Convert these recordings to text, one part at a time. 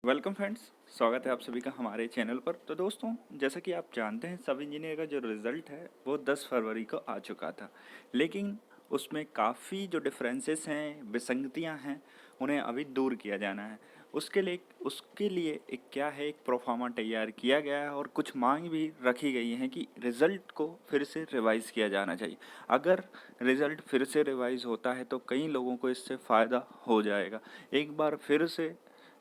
Welcome friends, स्वागत है आप सभी का हमारे चैनल पर। तो दोस्तों, जैसा कि आप जानते हैं सब इंजीनियर का जो रिज़ल्ट है वो 10 फरवरी को आ चुका था, लेकिन उसमें काफ़ी जो डिफरेंसेस हैं, विसंगतियां हैं, उन्हें अभी दूर किया जाना है। उसके लिए एक क्या है, एक प्रोफार्मा तैयार किया गया है और कुछ मांग भी रखी गई हैं कि रिज़ल्ट को फिर से रिवाइज़ किया जाना चाहिए। अगर रिज़ल्ट फिर से रिवाइज़ होता है तो कई लोगों को इससे फ़ायदा हो जाएगा। एक बार फिर से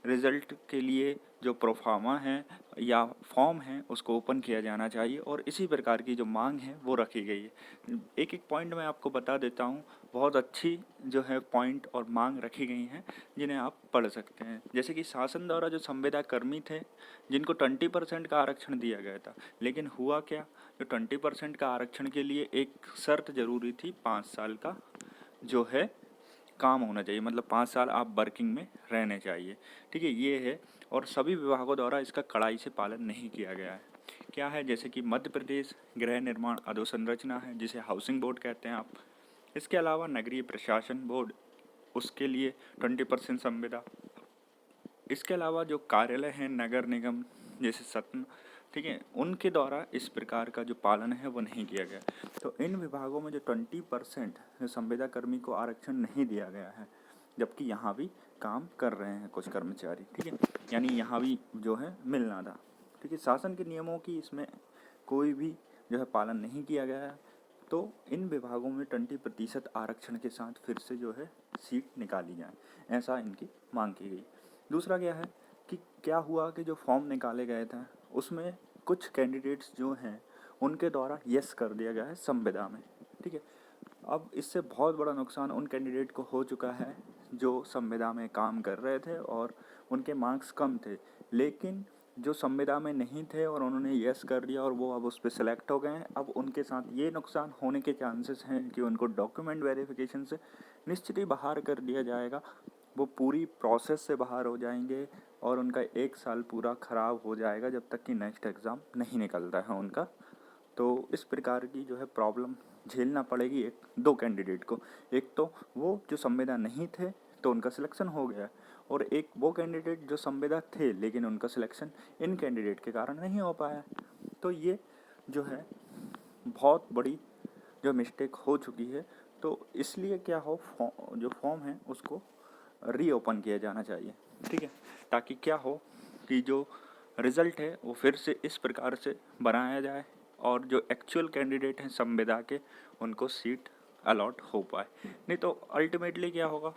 रिज़ल्ट के लिए जो प्रोफार्मा है या फॉर्म है उसको ओपन किया जाना चाहिए और इसी प्रकार की जो मांग है वो रखी गई है। एक एक पॉइंट मैं आपको बता देता हूँ, बहुत अच्छी जो है पॉइंट और मांग रखी गई हैं जिन्हें आप पढ़ सकते हैं। जैसे कि शासन द्वारा जो संविदा कर्मी थे जिनको 20% का आरक्षण दिया गया था, लेकिन हुआ क्या, जो 20% का आरक्षण के लिए एक शर्त जरूरी थी, 5 साल का जो है काम होना चाहिए, मतलब 5 साल आप वर्किंग में रहने चाहिए। ठीक है, ये है। और सभी विभागों द्वारा इसका कड़ाई से पालन नहीं किया गया है। क्या है, जैसे कि मध्य प्रदेश गृह निर्माण अधोसंरचना है जिसे हाउसिंग बोर्ड कहते हैं आप। इसके अलावा नगरीय प्रशासन बोर्ड, उसके लिए 20% संविदा। इसके अलावा जो कार्यालय हैं नगर निगम जैसे सत्न, ठीक है, उनके द्वारा इस प्रकार का जो पालन है वो नहीं किया गया। तो इन विभागों में जो 20% संविदा कर्मी को आरक्षण नहीं दिया गया है, जबकि यहाँ भी काम कर रहे हैं कुछ कर्मचारी। ठीक है, यानी यहाँ भी जो है मिलना था। ठीक है, शासन के नियमों की इसमें कोई भी जो है पालन नहीं किया गया है। तो इन विभागों में 20% आरक्षण के साथ फिर से जो है सीट निकाली जाए, ऐसा इनकी मांग की गई। दूसरा क्या है कि क्या हुआ कि जो फॉर्म निकाले गए थे उसमें कुछ कैंडिडेट्स जो हैं उनके द्वारा यस कर दिया गया है संविदा में। ठीक है, अब इससे बहुत बड़ा नुकसान उन कैंडिडेट को हो चुका है जो संविदा में काम कर रहे थे और उनके मार्क्स कम थे, लेकिन जो संविदा में नहीं थे और उन्होंने यस कर दिया और वो अब उस पर सेलेक्ट हो गए हैं। अब उनके साथ ये नुकसान होने के चांसेस हैं कि उनको डॉक्यूमेंट वेरिफिकेशन से निश्चित ही बाहर कर दिया जाएगा, वो पूरी प्रोसेस से बाहर हो जाएंगे और उनका 1 साल पूरा ख़राब हो जाएगा जब तक कि नेक्स्ट एग्ज़ाम नहीं निकलता है उनका। तो इस प्रकार की जो है प्रॉब्लम झेलना पड़ेगी एक दो कैंडिडेट को। एक तो वो जो संविदा नहीं थे तो उनका सिलेक्शन हो गया, और एक वो कैंडिडेट जो संविदा थे लेकिन उनका सिलेक्शन इन कैंडिडेट के कारण नहीं हो पाया। तो ये जो है बहुत बड़ी जो मिस्टेक हो चुकी है। तो इसलिए क्या हो, जो फॉर्म है उसको रीओपन किया जाना चाहिए। ठीक है, ताकि क्या हो कि जो रिज़ल्ट है वो फिर से इस प्रकार से बनाया जाए और जो एक्चुअल कैंडिडेट हैं संविदा के उनको सीट अलॉट हो पाए। नहीं तो अल्टीमेटली क्या होगा,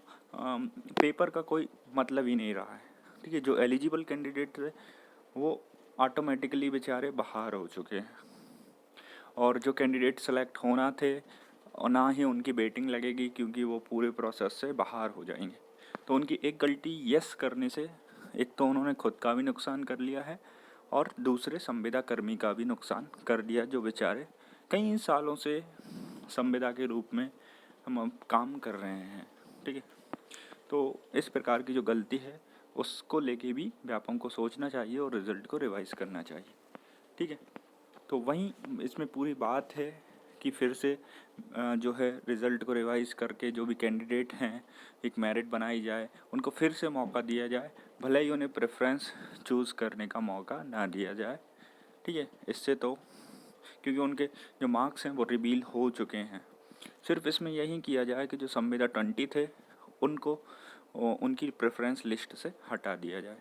पेपर का कोई मतलब ही नहीं रहा है। ठीक है, जो एलिजिबल कैंडिडेट थे वो ऑटोमेटिकली बेचारे बाहर हो चुके हैं, और जो कैंडिडेट सेलेक्ट होना थे और ना ही उनकी वेटिंग लगेगी क्योंकि वो पूरे प्रोसेस से बाहर हो जाएंगे। तो उनकी एक गलती यस करने से एक तो उन्होंने खुद का भी नुकसान कर लिया है और दूसरे संविदा कर्मी का भी नुकसान कर दिया जो बेचारे कई सालों से संविदा के रूप में हम अब काम कर रहे हैं। ठीक है, तो इस प्रकार की जो गलती है उसको लेके भी व्यापम को सोचना चाहिए और रिज़ल्ट को रिवाइज करना चाहिए। ठीक है, तो वहीं इसमें पूरी बात है कि फिर से जो है रिज़ल्ट को रिवाइज करके जो भी कैंडिडेट हैं एक मेरिट बनाई जाए, उनको फिर से मौका दिया जाए, भले ही उन्हें प्रेफरेंस चूज़ करने का मौका ना दिया जाए। ठीक है, इससे तो क्योंकि उनके जो मार्क्स हैं वो रिवील हो चुके हैं, सिर्फ इसमें यही किया जाए कि जो संविदा 20 थे उनको उनकी प्रेफरेंस लिस्ट से हटा दिया जाए।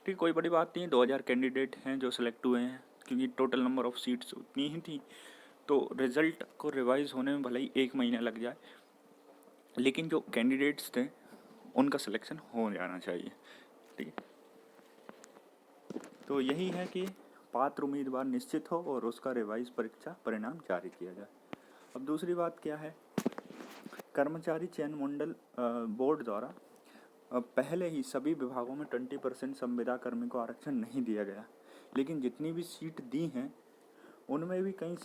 ठीक, कोई बड़ी बात नहीं है, 2000 कैंडिडेट हैं जो सिलेक्ट हुए हैं क्योंकि टोटल नंबर ऑफ़ सीट्स उतनी ही थी। तो रिज़ल्ट को रिवाइज होने में भले ही 1 महीना लग जाए, लेकिन जो कैंडिडेट्स थे उनका सिलेक्शन हो जाना चाहिए। ठीक है, तो यही है कि पात्र उम्मीदवार निश्चित हो और उसका रिवाइज परीक्षा परिणाम जारी किया जाए। अब दूसरी बात क्या है, कर्मचारी चयन मंडल बोर्ड द्वारा पहले ही सभी विभागों में 20% संविदा कर्मी को आरक्षण नहीं दिया गया, लेकिन जितनी भी सीट दी हैं उनमें भी कई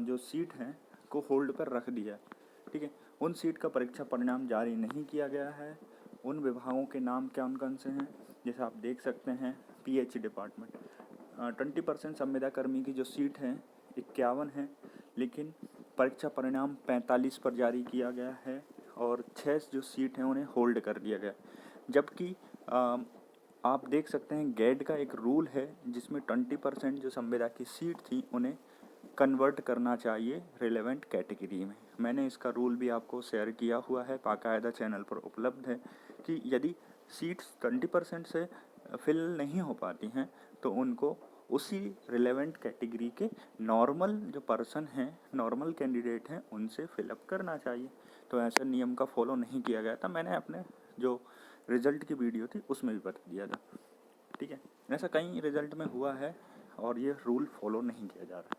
जो सीट हैं को होल्ड पर रख दिया। ठीक है, उन सीट का परीक्षा परिणाम जारी नहीं किया गया है। उन विभागों के नाम कौन कौन से हैं, जैसे आप देख सकते हैं, पीएच डिपार्टमेंट 20% संविदा कर्मी की जो सीट हैं 51 है, लेकिन परीक्षा परिणाम 45 पर जारी किया गया है और 6 जो सीट हैं उन्हें होल्ड कर दिया गया। जबकि आप देख सकते हैं गेट का एक रूल है जिसमें 20% जो संविदा की सीट थी उन्हें कन्वर्ट करना चाहिए रिलेवेंट कैटेगरी में। मैंने इसका रूल भी आपको शेयर किया हुआ है, बाकायदा चैनल पर उपलब्ध है कि यदि सीट्स 20% से फिल नहीं हो पाती हैं तो उनको उसी रिलेवेंट कैटेगरी के नॉर्मल जो पर्सन हैं, नॉर्मल कैंडिडेट हैं, उनसे फिलअप करना चाहिए। तो ऐसा नियम का फॉलो नहीं किया गया था। मैंने अपने जो रिजल्ट की वीडियो थी उसमें भी बता दिया था। ठीक है, ऐसा कई रिजल्ट में हुआ है और ये रूल फॉलो नहीं किया जा रहा।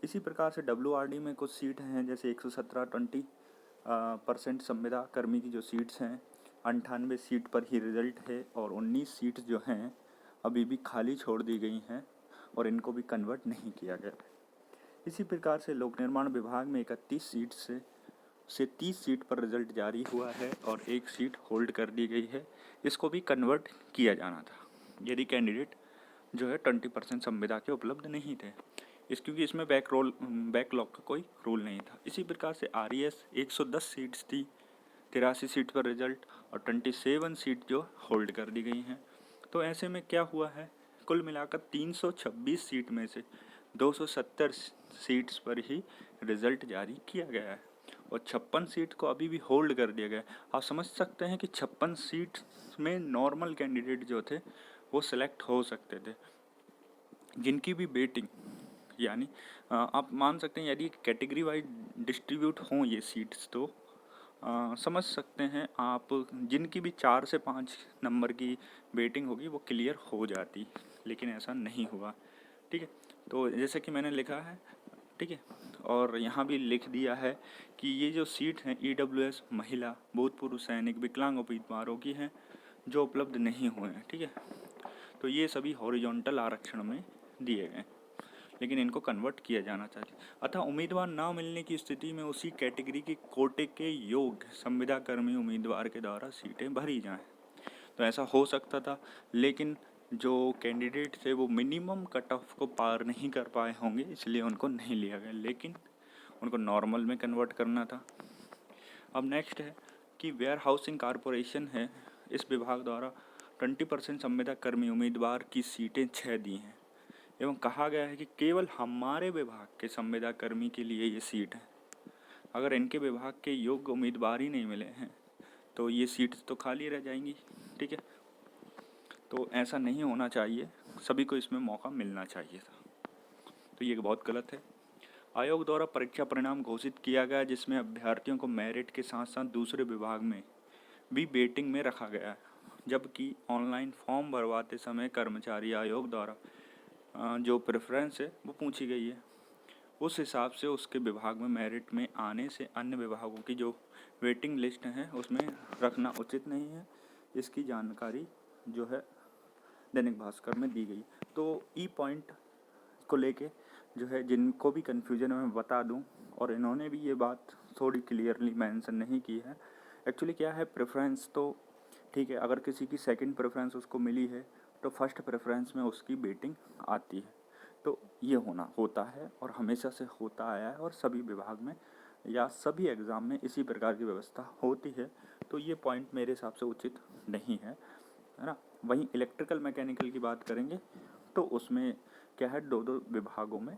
इसी प्रकार से WRD में कुछ सीट हैं, जैसे 117 20% संविदा कर्मी की जो सीट्स हैं, 98 सीट पर ही रिजल्ट है और 19 सीट्स जो हैं अभी भी खाली छोड़ दी गई हैं और इनको भी कन्वर्ट नहीं किया गया। इसी प्रकार से लोक निर्माण विभाग में 31 सीट से 30 सीट पर रिजल्ट जारी हुआ है और एक सीट होल्ड कर दी गई है। इसको भी कन्वर्ट किया जाना था यदि कैंडिडेट जो है 20% संविदा के उपलब्ध नहीं थे, क्योंकि इसमें बैकलॉग का कोई रूल नहीं था। इसी प्रकार से RES 110 सीट्स थी, 83 सीट पर रिजल्ट और 27 सीट जो होल्ड कर दी गई हैं। तो ऐसे में क्या हुआ है, कुल मिलाकर 326 सीट में से 270 सीट्स पर ही रिजल्ट जारी किया गया है और 56 सीट को अभी भी होल्ड कर दिया गया है। आप समझ सकते हैं कि 56 सीट में नॉर्मल कैंडिडेट जो थे वो सिलेक्ट हो सकते थे, जिनकी भी वेटिंग, यानी आप मान सकते हैं यदि कैटेगरी वाइज डिस्ट्रीब्यूट हों ये सीट्स तो समझ सकते हैं आप, जिनकी भी 4 से 5 नंबर की वेटिंग होगी वो क्लियर हो जाती, लेकिन ऐसा नहीं हुआ। ठीक है, तो जैसे कि मैंने लिखा है, ठीक है, और यहाँ भी लिख दिया है कि ये जो सीट हैं EWS महिला, भूतपूर्व सैनिक, विकलांग उम्मीदवारों की हैं जो उपलब्ध नहीं हुए हैं। ठीक है, तो ये सभी हॉरिजॉन्टल आरक्षण में दिए गए, लेकिन इनको कन्वर्ट किया जाना चाहिए। अतः उम्मीदवार न मिलने की स्थिति में उसी कैटेगरी के कोटे के योग्य संविदा कर्मी उम्मीदवार के द्वारा सीटें भरी जाएं। तो ऐसा हो सकता था, लेकिन जो कैंडिडेट थे वो मिनिमम कट ऑफ को पार नहीं कर पाए होंगे, इसलिए उनको नहीं लिया गया, लेकिन उनको नॉर्मल में कन्वर्ट करना था। अब नेक्स्ट है कि वेयर हाउसिंग कॉरपोरेशन है, इस विभाग द्वारा 20% संविदा कर्मी उम्मीदवार की सीटें 6 दी हैं एवं कहा गया है कि केवल हमारे विभाग के संविदा कर्मी के लिए ये सीट है। अगर इनके विभाग के योग्य उम्मीदवार ही नहीं मिले हैं तो ये सीट्स तो खाली रह जाएंगी। ठीक है, तो ऐसा नहीं होना चाहिए, सभी को इसमें मौका मिलना चाहिए था, तो ये बहुत गलत है। आयोग द्वारा परीक्षा परिणाम घोषित किया गया जिसमें अभ्यर्थियों को मेरिट के साथ साथ दूसरे विभाग में भी वेटिंग में रखा गया है, जबकि ऑनलाइन फॉर्म भरवाते समय कर्मचारी आयोग द्वारा जो प्रेफरेंस है वो पूछी गई है, उस हिसाब से उसके विभाग में मेरिट में आने से अन्य विभागों की जो वेटिंग लिस्ट है उसमें रखना उचित नहीं है। इसकी जानकारी जो है दैनिक भास्कर में दी गई। तो पॉइंट को लेके जो है जिनको भी कन्फ्यूजन है मैं बता दूं, और इन्होंने भी ये बात थोड़ी क्लियरली मेंशन नहीं की है। एक्चुअली क्या है, प्रेफरेंस तो ठीक है, अगर किसी की सेकंड प्रेफरेंस उसको मिली है तो फर्स्ट प्रेफरेंस में उसकी वेटिंग आती है। तो ये होता है और हमेशा से होता आया है और सभी विभाग में या सभी एग्ज़ाम में इसी प्रकार की व्यवस्था होती है। तो ये पॉइंट मेरे हिसाब से उचित नहीं है ना। वहीं इलेक्ट्रिकल मैकेनिकल की बात करेंगे तो उसमें क्या है, 2-2 विभागों में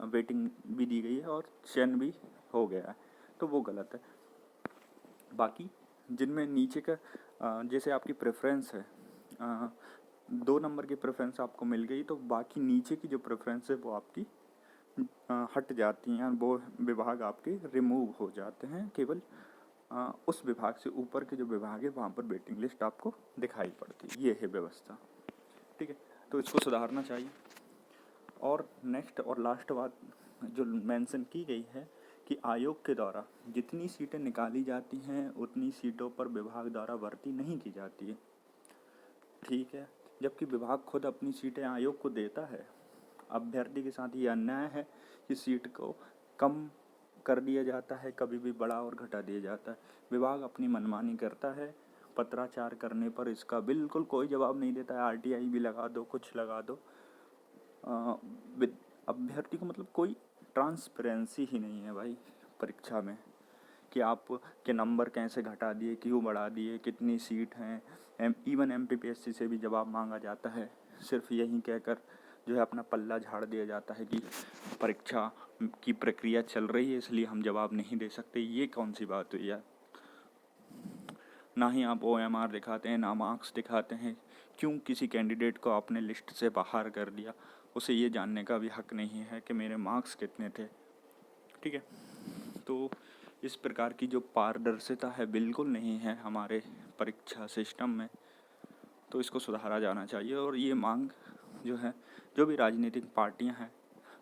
वेटिंग भी दी गई है और चयन भी हो गया है, तो वो गलत है। बाकी जिनमें नीचे का जैसे आपकी प्रेफरेंस है, 2 नंबर की प्रेफरेंस आपको मिल गई तो बाकी नीचे की जो प्रेफरेंस है वो आपकी हट जाती हैं, वो विभाग आपके रिमूव हो जाते हैं। केवल उस विभाग से ऊपर के जो विभाग है वहाँ पर वेटिंग लिस्ट आपको दिखाई पड़ती है। ये है व्यवस्था। ठीक है, तो इसको सुधारना चाहिए। और नेक्स्ट और लास्ट बात जो मेंशन की गई है कि आयोग के द्वारा जितनी सीटें निकाली जाती हैं उतनी सीटों पर विभाग द्वारा भर्ती नहीं की जाती है। ठीक है, जबकि विभाग खुद अपनी सीटें आयोग को देता है। अभ्यर्थी के साथ ये अन्याय है कि सीट को कम कर दिया जाता है, कभी भी बढ़ा और घटा दिया जाता है। विभाग अपनी मनमानी करता है, पत्राचार करने पर इसका बिल्कुल कोई जवाब नहीं देता है। RTI भी लगा दो, कुछ लगा दो, अभ्यर्थी को मतलब कोई ट्रांसपेरेंसी ही नहीं है भाई परीक्षा में, कि आप के नंबर कैसे घटा दिए, क्यों बढ़ा दिए, कितनी सीट हैं, इवन MPPSC से भी जवाब मांगा जाता है, सिर्फ यही कहकर जो है अपना पल्ला झाड़ दिया जाता है कि परीक्षा की प्रक्रिया चल रही है इसलिए हम जवाब नहीं दे सकते। ये कौन सी बात हुई यार। ना ही आप OMR दिखाते हैं, ना मार्क्स दिखाते हैं। क्यों किसी कैंडिडेट को आपने लिस्ट से बाहर कर दिया? उसे ये जानने का भी हक नहीं है कि मेरे मार्क्स कितने थे। ठीक है, तो इस प्रकार की जो पारदर्शिता है बिल्कुल नहीं है हमारे परीक्षा सिस्टम में, तो इसको सुधारा जाना चाहिए। और ये मांग जो है, जो भी राजनीतिक पार्टियां हैं,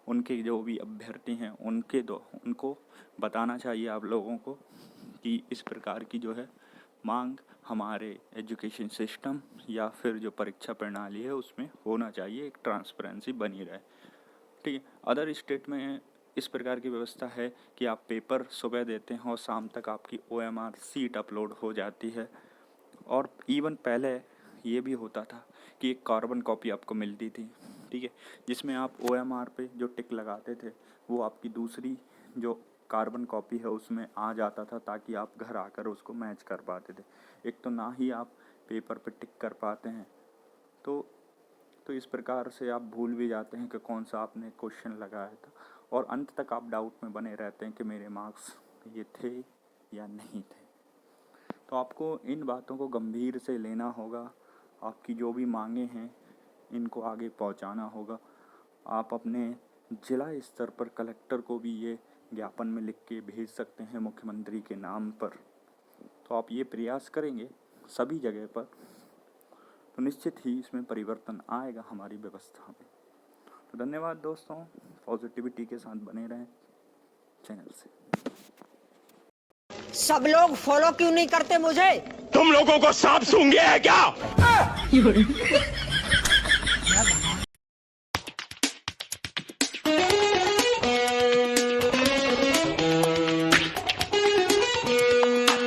उनके जो भी अभ्यर्थी हैं, उनको बताना चाहिए आप लोगों को कि इस प्रकार की जो है मांग हमारे एजुकेशन सिस्टम या फिर जो परीक्षा प्रणाली है उसमें होना चाहिए, एक ट्रांसपेरेंसी बनी रहे। ठीक है, अदर स्टेट में इस प्रकार की व्यवस्था है कि आप पेपर सुबह देते हैं और शाम तक आपकी OMR सीट अपलोड हो जाती है। और इवन पहले ये भी होता था कि एक कार्बन कॉपी आपको मिलती थी, ठीक है, जिसमें आप OMR पे जो टिक लगाते थे वो आपकी दूसरी जो कार्बन कॉपी है उसमें आ जाता था, ताकि आप घर आकर उसको मैच कर पाते थे। एक तो ना ही आप पेपर पे टिक कर पाते हैं, तो इस प्रकार से आप भूल भी जाते हैं कि कौन सा आपने क्वेश्चन लगाया था, और अंत तक आप डाउट में बने रहते हैं कि मेरे मार्क्स ये थे या नहीं थे। तो आपको इन बातों को गंभीर से लेना होगा। आपकी जो भी मांगे हैं इनको आगे पहुंचाना होगा। आप अपने जिला स्तर पर कलेक्टर को भी ये ज्ञापन में लिख के भेज सकते हैं मुख्यमंत्री के नाम पर। तो आप ये प्रयास करेंगे सभी जगह पर तो निश्चित ही इसमें परिवर्तन आएगा हमारी व्यवस्था में। तो धन्यवाद दोस्तों, पॉजिटिविटी के साथ बने रहें चैनल से। सब लोग फॉलो क्यों नहीं करते मुझे? तुम लोगों को सांप सूंघ गया है क्या?